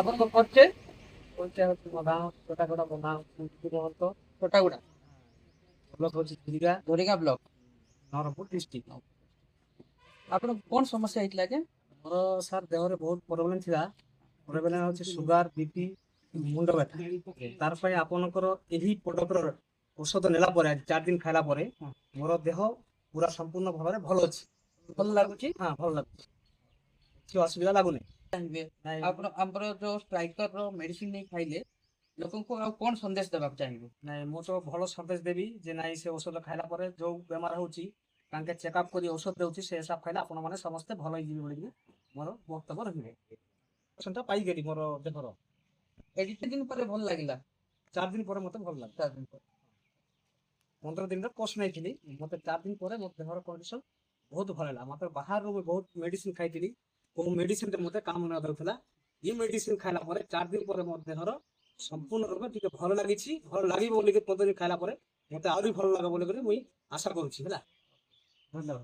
ଆପଣଙ୍କ ପରିଚୟ? ପରିଚୟ ହଉଛି ମୋ ଗାଁ ଟୋଟାଗୁଡ଼ା। ମୋ ଗାଁ ମହନ୍ତ ଟୋଟାଗୁଡ଼ା ବ୍ଲକ ହଉଛି ଝିରିଗା, ଦୋରିଗାଁ ବ୍ଲକ। ନବରଙ୍ଗପୁର ଡିଷ୍ଟ୍ରିକ୍ଟ। ଆପଣ କଣ ସମସ୍ୟା ହେଇଥିଲା ଆଜ୍ଞା? ମୋର ସାର୍ ଦେହରେ ବହୁତ ପ୍ରୋବ୍ଲେମ୍ ଥିଲା। ପ୍ରୋବ୍ଲେମ୍ ହଉଛି ସୁଗାର, ବିପି, ମୁଣ୍ଡ ବ୍ୟଥା। ତାର ପାଇଁ ଆପଣଙ୍କର ଏହି ପ୍ରଡକ୍ଟର ଔଷଧ ନେଲା ପରେ 4 ଦିନ ଖାଇଲା ପରେ ମୋର ଦେହ ପୁରା ସମ୍ପୂର୍ଣ୍ଣ ଭାବରେ ଭଲ ଅଛି। ଭଲ ଲାଗୁଛି? ହଁ, ଭଲ ଲାଗୁଛି, କିଛି ଅସୁବିଧା ଲାଗୁନି। ଚାହିଁବେ ନାଇଁ ଆପଣ ଆମର ଯୋଉ ଷ୍ଟ୍ରାଇକର ମେଡିସିନ ନେଇ ଖାଇଲେ ଲୋକଙ୍କୁ ଆଉ କଣ ସନ୍ଦେଶ ଦେବାକୁ ଚାହିଁବେ? ନାଇଁ, ମୁଁ ତ ଭଲ ସନ୍ଦେଶ ଦେବି ଯେ ନାଇଁ, ସେ ଔଷଧ ଖାଇଲା ପରେ ଯୋଉ ବେମାର ହଉଛି ତାଙ୍କେ ଚେକଅପ୍ କରି ଔଷଧ ଦେଉଛି, ସେ ହିସାବ ଖାଇଲେ ଆପଣମାନେ ସମସ୍ତେ ଭଲ ହେଇଯିବେ ବୋଲିକି ମୋର ବକ୍ତବ୍ୟ ରହିବ। ସେଟା ପାଇଗଲି ମୋର ଦେହର। କେତେ ଦିନ ପରେ ଭଲ ଲାଗିଲା? 4 ଦିନ ପରେ ମତେ ଭଲ ଲାଗେ। 4 ଦିନ ପରେ। 15 ଦିନର କୋର୍ସ ନେଇଥିଲି, ମତେ 4 ଦିନ ପରେ ମୋ ଦେହର କଣ୍ଡିସନ ବହୁତ ଭଲ ହେଲା। ମତେ ବାହାରରୁ ମୁଁ ବହୁତ ମେଡିସିନ ଖାଇଥିଲି, କୋଉ ମେଡିସିନରେ ମତେ କାମ ନ ଦେଉଥିଲା। ଏ ମେଡିସିନ ଖାଇଲା ପରେ 4 ଦିନ ପରେ ମୋ ଦେହର ସମ୍ପୂର୍ଣ୍ଣ ରୂପେ ଟିକେ ଭଲ ଲାଗିଛି। ଭଲ ଲାଗିବ ବୋଲିକି 15 ଦିନ ଖାଇଲା ପରେ ମତେ ଆହୁରି ଭଲ ଲାଗେ ବୋଲିକରି ମୁଇଁ ଆଶା କରୁଛି ହେଲା। ଧନ୍ୟବାଦ।